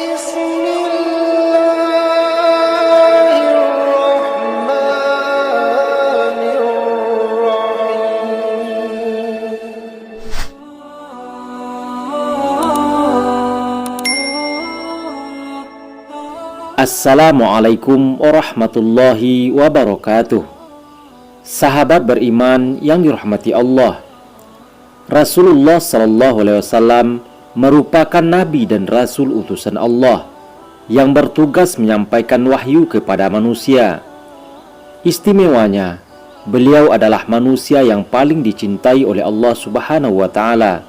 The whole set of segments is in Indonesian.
بسم الله الرحمن الرحيم. Assalamualaikum warahmatullahi wabarakatuh. Sahabat beriman yang dirahmati Allah, Rasulullah sallallahu alaihi wasallam merupakan nabi dan rasul utusan Allah yang bertugas menyampaikan wahyu kepada manusia. Istimewanya, beliau adalah manusia yang paling dicintai oleh Allah Subhanahu wa taala.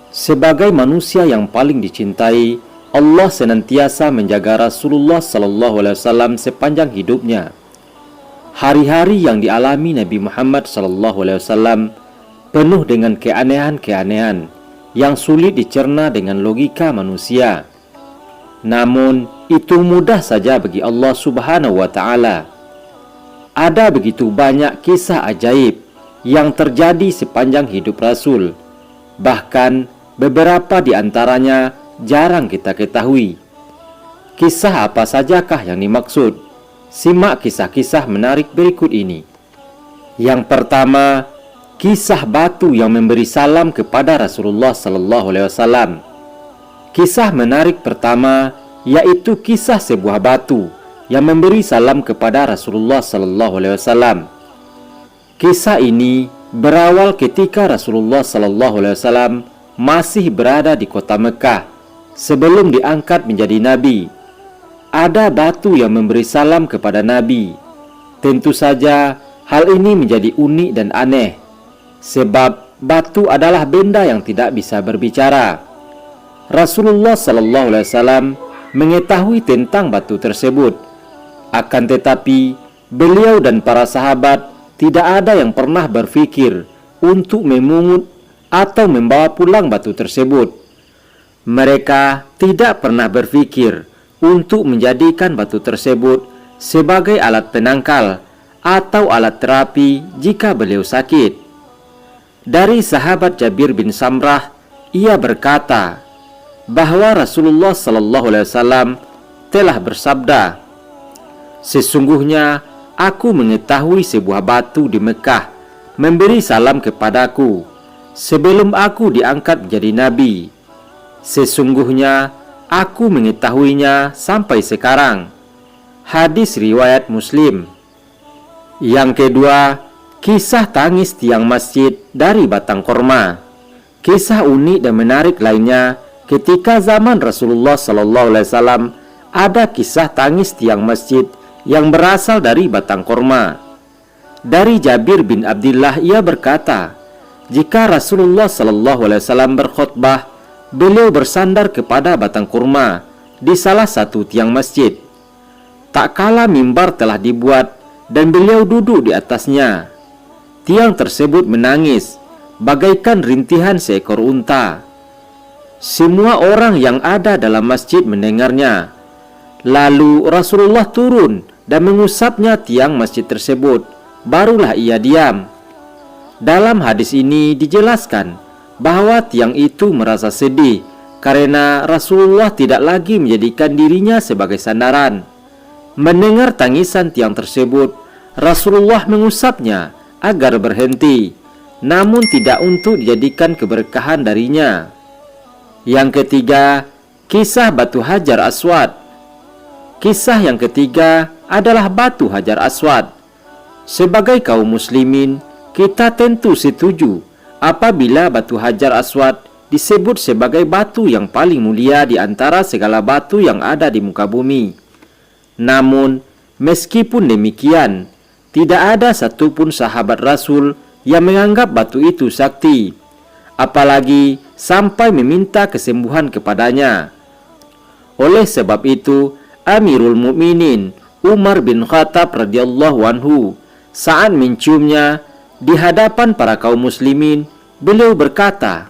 Sebagai manusia yang paling dicintai, Allah senantiasa menjaga Rasulullah sallallahu alaihi wasallam sepanjang hidupnya. Hari-hari yang dialami Nabi Muhammad sallallahu alaihi wasallam penuh dengan keanehan-keanehan yang sulit dicerna dengan logika manusia. Namun, itu mudah saja bagi Allah Subhanahu wa taala. Ada begitu banyak kisah ajaib yang terjadi sepanjang hidup Rasul. Bahkan beberapa di antaranya jarang kita ketahui. Kisah apa sajakah yang dimaksud? Simak kisah-kisah menarik berikut ini. Yang pertama, kisah batu yang memberi salam kepada Rasulullah sallallahu alaihi wasallam. Kisah menarik pertama yaitu kisah sebuah batu yang memberi salam kepada Rasulullah sallallahu alaihi wasallam. Kisah ini berawal ketika Rasulullah sallallahu alaihi wasallam masih berada di kota Mekah sebelum diangkat menjadi nabi. Ada batu yang memberi salam kepada Nabi. Tentu saja hal ini menjadi unik dan aneh, sebab batu adalah benda yang tidak bisa berbicara. Rasulullah sallallahu alaihi wasallam mengetahui tentang batu tersebut. Akan tetapi, beliau dan para sahabat tidak ada yang pernah berpikir untuk memungut atau membawa pulang batu tersebut. Mereka tidak pernah berpikir untuk menjadikan batu tersebut sebagai alat penangkal atau alat terapi jika beliau sakit. Dari sahabat Jabir bin Samrah, ia berkata bahwa Rasulullah sallallahu alaihi wasallam telah bersabda, "Sesungguhnya aku mengetahui sebuah batu di Mekah memberi salam kepadaku sebelum aku diangkat menjadi nabi. Sesungguhnya aku mengetahuinya sampai sekarang." Hadis riwayat Muslim. Yang kedua, kisah tangis tiang masjid dari batang korma. Kisah unik dan menarik lainnya ketika zaman Rasulullah sallallahu alaihi wasallam ada kisah tangis tiang masjid yang berasal dari batang korma. Dari Jabir bin Abdullah, ia berkata, jika Rasulullah sallallahu alaihi wasallam berkhutbah, beliau bersandar kepada batang kurma di salah satu tiang masjid. Tak kala mimbar telah dibuat dan beliau duduk di atasnya. Tiang tersebut menangis bagaikan rintihan seekor unta. Semua orang yang ada dalam masjid mendengarnya. Lalu Rasulullah turun dan mengusapnya tiang masjid tersebut. Barulah ia diam. Dalam hadis ini dijelaskan bahwa tiang itu merasa sedih karena Rasulullah tidak lagi menjadikan dirinya sebagai sandaran. Mendengar tangisan tiang tersebut, Rasulullah mengusapnya agar berhenti, namun tidak untuk dijadikan keberkahan darinya. Yang ketiga, kisah batu Hajar Aswad. Kisah yang ketiga adalah batu Hajar Aswad. Sebagai kaum muslimin, kita tentu setuju apabila batu Hajar Aswad disebut sebagai batu yang paling mulia di antara segala batu yang ada di muka bumi. Namun, meskipun demikian, tidak ada satupun sahabat Rasul yang menganggap batu itu sakti, apalagi sampai meminta kesembuhan kepadanya. Oleh sebab itu, Amirul Mukminin Umar bin Khattab radhiyallahu anhu saat menciumnya di hadapan para kaum muslimin, beliau berkata,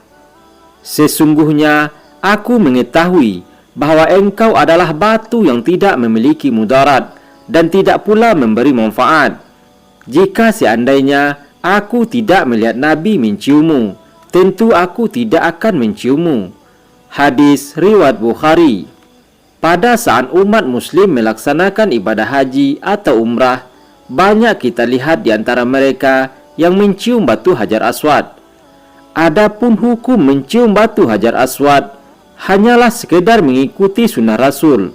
"Sesungguhnya aku mengetahui bahwa engkau adalah batu yang tidak memiliki mudarat dan tidak pula memberi manfaat. Jika seandainya aku tidak melihat Nabi menciummu, tentu aku tidak akan menciummu." Hadis riwayat Bukhari. pada saat umat muslim melaksanakan ibadah haji atau umrah, banyak kita lihat di antara mereka yang mencium batu Hajar Aswad. Adapun hukum mencium batu Hajar Aswad hanyalah sekedar mengikuti sunnah Rasul,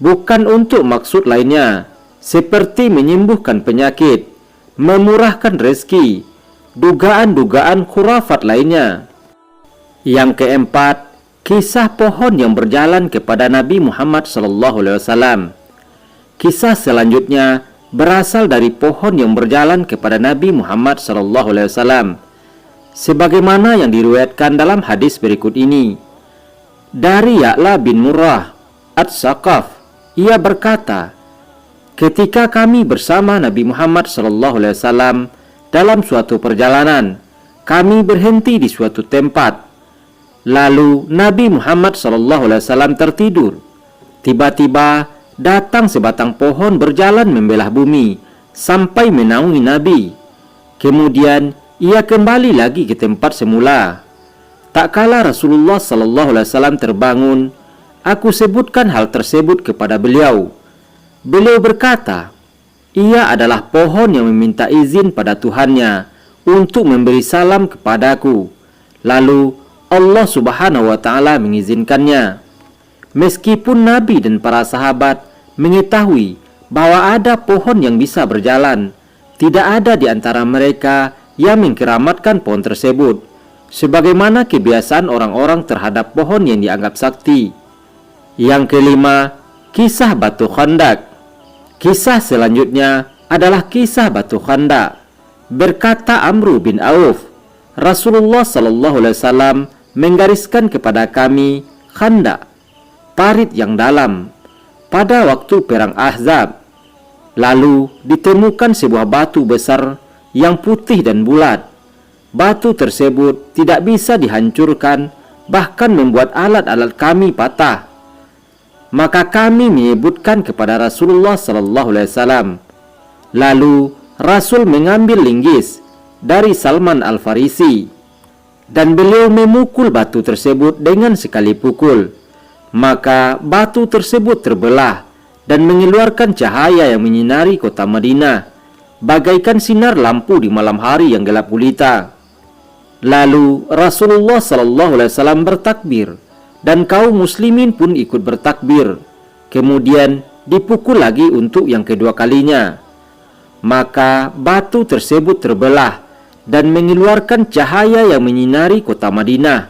bukan untuk maksud lainnya, seperti menyembuhkan penyakit, memurahkan rezeki, dugaan-dugaan khurafat lainnya. Yang keempat, kisah pohon yang berjalan kepada Nabi Muhammad SAW. Kisah selanjutnya berasal dari pohon yang berjalan kepada Nabi Muhammad SAW, sebagaimana yang diriwayatkan dalam hadis berikut ini. Dari Ya'la bin Murrah At-Saqaf, ia berkata, ketika kami bersama Nabi Muhammad SAW dalam suatu perjalanan, kami berhenti di suatu tempat. Lalu Nabi Muhammad SAW tertidur. Tiba-tiba datang sebatang pohon berjalan membelah bumi sampai menaungi Nabi. Kemudian ia kembali lagi ke tempat semula. Tak kala Rasulullah SAW terbangun, aku sebutkan hal tersebut kepada beliau. Beliau berkata, ia adalah pohon yang meminta izin pada Tuhannya untuk memberi salam kepadaku. Lalu Allah Subhanahu wa Ta'ala mengizinkannya. Meskipun Nabi dan para sahabat mengetahui bahwa ada pohon yang bisa berjalan, tidak ada di antara mereka yang mengkeramatkan pohon tersebut, sebagaimana kebiasaan orang-orang terhadap pohon yang dianggap sakti. Yang kelima, kisah Batu Khandaq. Kisah selanjutnya adalah kisah Batu Khandaq. Berkata Amru bin Auf, Rasulullah SAW menggariskan kepada kami khandaq, parit yang dalam, pada waktu perang Ahzab. Lalu ditemukan sebuah batu besar yang putih dan bulat. Batu tersebut tidak bisa dihancurkan, bahkan membuat alat-alat kami patah. Maka kami menyebutkan kepada Rasulullah SAW. Lalu Rasul mengambil linggis dari Salman Al-Farisi, dan beliau memukul batu tersebut dengan sekali pukul. Maka batu tersebut terbelah dan mengeluarkan cahaya yang menyinari kota Madinah, bagaikan sinar lampu di malam hari yang gelap gulita. Lalu Rasulullah SAW bertakbir, dan kaum muslimin pun ikut bertakbir. Kemudian dipukul lagi untuk yang kedua kalinya. Maka batu tersebut terbelah dan mengeluarkan cahaya yang menyinari kota Madinah.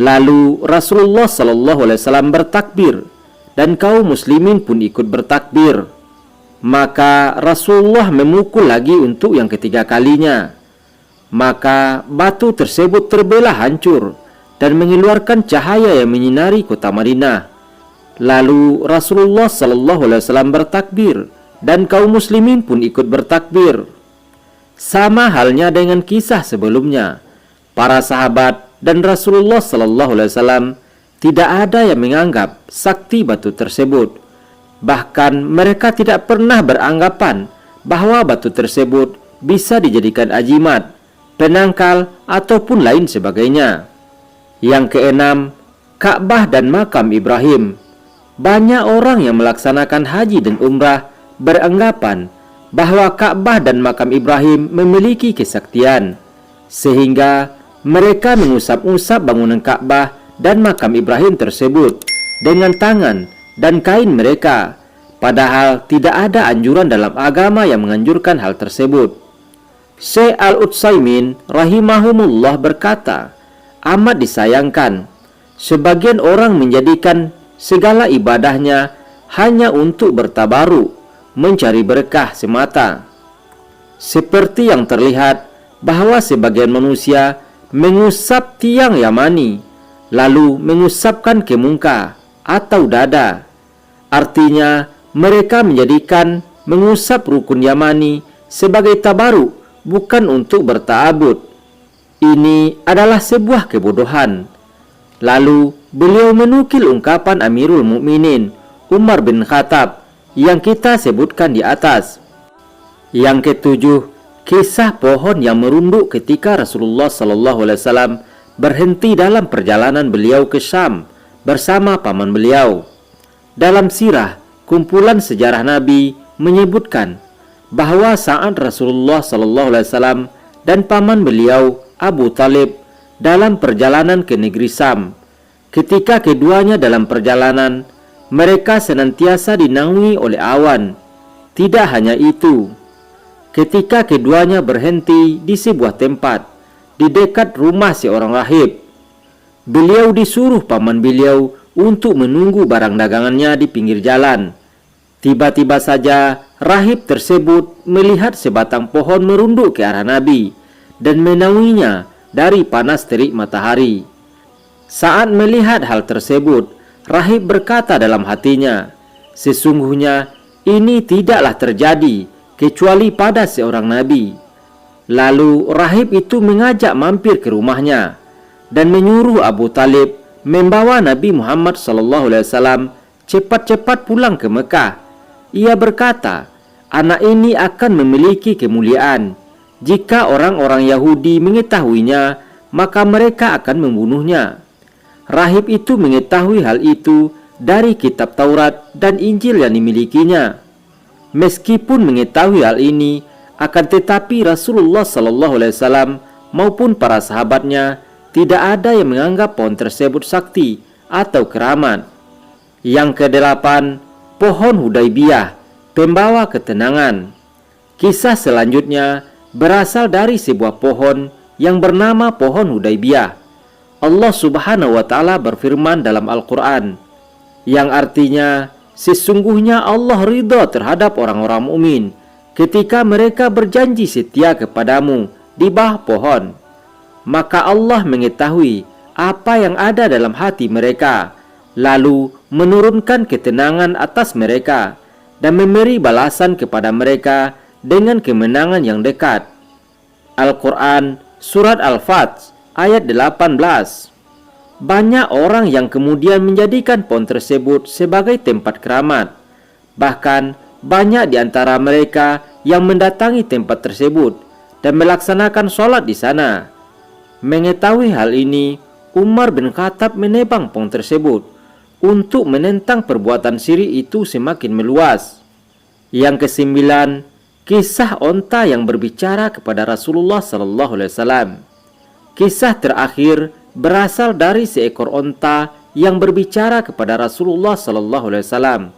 Lalu Rasulullah SAW bertakbir, dan kaum muslimin pun ikut bertakbir. Maka Rasulullah memukul lagi untuk yang ketiga kalinya. Maka batu tersebut terbelah hancur dan mengeluarkan cahaya yang menyinari kota Madinah. Lalu Rasulullah SAW bertakbir, dan kaum muslimin pun ikut bertakbir. Sama halnya dengan kisah sebelumnya, para sahabat dan Rasulullah SAW tidak ada yang menganggap sakti batu tersebut. Bahkan mereka tidak pernah beranggapan bahwa batu tersebut bisa dijadikan ajimat, penangkal, ataupun lain sebagainya. Yang keenam, Ka'bah dan makam Ibrahim. Banyak orang yang melaksanakan haji dan umrah beranggapan bahwa Ka'bah dan makam Ibrahim memiliki kesaktian, sehingga mereka mengusap-usap bangunan Ka'bah dan makam Ibrahim tersebut dengan tangan dan kain mereka, padahal tidak ada anjuran dalam agama yang menganjurkan hal tersebut. Syekh Al-Utsaimin rahimahumullah berkata, amat disayangkan sebagian orang menjadikan segala ibadahnya hanya untuk bertabaruk, mencari berkah semata. Seperti yang terlihat bahwa sebagian manusia mengusap tiang Yamani, lalu mengusapkan ke muka atau dada. Artinya mereka menjadikan mengusap rukun Yamani sebagai tabaruk, bukan untuk bertaabud. Ini adalah sebuah kebodohan. Lalu beliau menukil ungkapan Amirul Mukminin Umar bin Khattab yang kita sebutkan di atas. Yang ketujuh, kisah pohon yang merunduk ketika Rasulullah SAW berhenti dalam perjalanan beliau ke Syam bersama paman beliau. Dalam sirah, kumpulan sejarah Nabi menyebutkan bahwa saat Rasulullah SAW dan paman beliau Abu Talib dalam perjalanan ke negeri Sam, ketika keduanya dalam perjalanan, mereka senantiasa dinaungi oleh awan. Tidak hanya itu, ketika keduanya berhenti di sebuah tempat di dekat rumah seorang rahib, beliau disuruh paman beliau untuk menunggu barang dagangannya di pinggir jalan. Tiba-tiba saja rahib tersebut melihat sebatang pohon merunduk ke arah Nabi dan menaunginya dari panas terik matahari. Saat melihat hal tersebut, rahib berkata dalam hatinya, "Sesungguhnya ini tidaklah terjadi kecuali pada seorang nabi." Lalu rahib itu mengajak mampir ke rumahnya dan menyuruh Abu Talib membawa Nabi Muhammad SAW cepat-cepat pulang ke Mekah. Ia berkata, "Anak ini akan memiliki kemuliaan. Jika orang-orang Yahudi mengetahuinya, maka mereka akan membunuhnya." Rahib itu mengetahui hal itu dari kitab Taurat dan Injil yang dimilikinya. Meskipun mengetahui hal ini, akan tetapi Rasulullah SAW maupun para sahabatnya tidak ada yang menganggap pohon tersebut sakti atau keramat. Yang kedelapan, pohon Hudaibiyah, pembawa ketenangan. Kisah selanjutnya berasal dari sebuah pohon yang bernama pohon Hudaibiyah. Allah Subhanahu wa Ta'ala berfirman dalam Al-Quran, yang artinya, sesungguhnya Allah ridha terhadap orang-orang mukmin ketika mereka berjanji setia kepadamu di bawah pohon. Maka Allah mengetahui apa yang ada dalam hati mereka, lalu menurunkan ketenangan atas mereka dan memberi balasan kepada mereka dengan kemenangan yang dekat. Al-Quran Surat Al-Fath ayat 18. Banyak orang yang kemudian menjadikan pohon tersebut sebagai tempat keramat. Bahkan banyak di antara mereka yang mendatangi tempat tersebut dan melaksanakan sholat di sana. Mengetahui hal ini, Umar bin Khattab menebang pohon tersebut untuk menentang perbuatan syirik itu semakin meluas. Yang kesembilan, kisah onta yang berbicara kepada Rasulullah SAW. Kisah terakhir berasal dari seekor onta yang berbicara kepada Rasulullah SAW,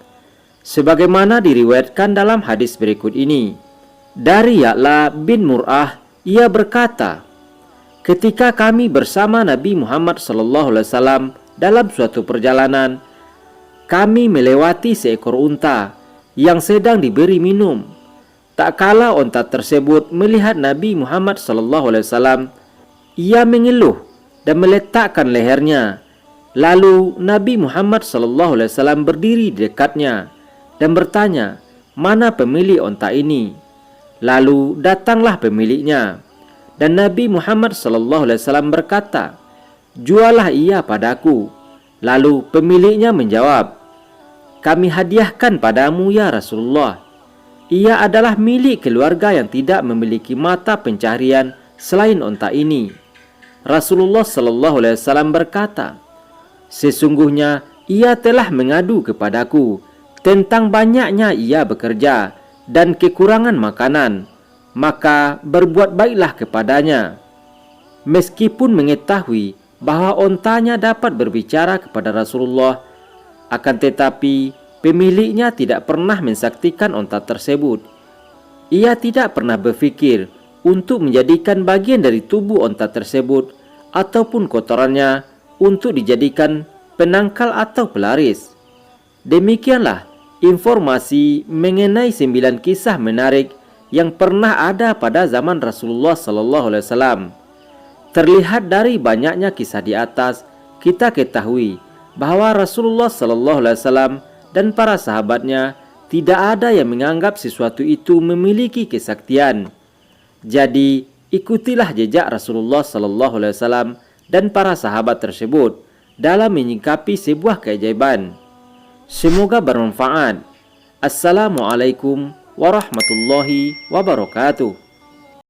sebagaimana diriwayatkan dalam hadis berikut ini. Dari Ya'la bin Mur'ah, ia berkata, "Ketika kami bersama Nabi Muhammad SAW dalam suatu perjalanan, kami melewati seekor unta yang sedang diberi minum. Tak kala unta tersebut melihat Nabi Muhammad SAW, ia mengeluh dan meletakkan lehernya. Lalu Nabi Muhammad SAW berdiri di dekatnya dan bertanya, 'Mana pemilik unta ini?' Lalu datanglah pemiliknya, dan Nabi Muhammad SAW berkata, 'Jualah ia padaku.' Lalu pemiliknya menjawab, 'Kami hadiahkan padamu ya Rasulullah. Ia adalah milik keluarga yang tidak memiliki mata pencaharian selain unta ini.' Rasulullah SAW berkata, 'Sesungguhnya ia telah mengadu kepadaku tentang banyaknya ia bekerja dan kekurangan makanan, maka berbuat baiklah kepadanya.' Meskipun mengetahui bahwa ontanya dapat berbicara kepada Rasulullah, akan tetapi pemiliknya tidak pernah mensaktikan onta tersebut. Ia tidak pernah berpikir untuk menjadikan bagian dari tubuh onta tersebut ataupun kotorannya untuk dijadikan penangkal atau pelaris. Demikianlah informasi mengenai 9 kisah menarik yang pernah ada pada zaman Rasulullah SAW. Terlihat dari banyaknya kisah di atas, kita ketahui bahwa Rasulullah SAW dan para sahabatnya tidak ada yang menganggap sesuatu itu memiliki kesaktian. Jadi, ikutilah jejak Rasulullah SAW dan para sahabat tersebut dalam menyikapi sebuah keajaiban. Semoga bermanfaat. Assalamualaikum warahmatullahi wabarakatuh.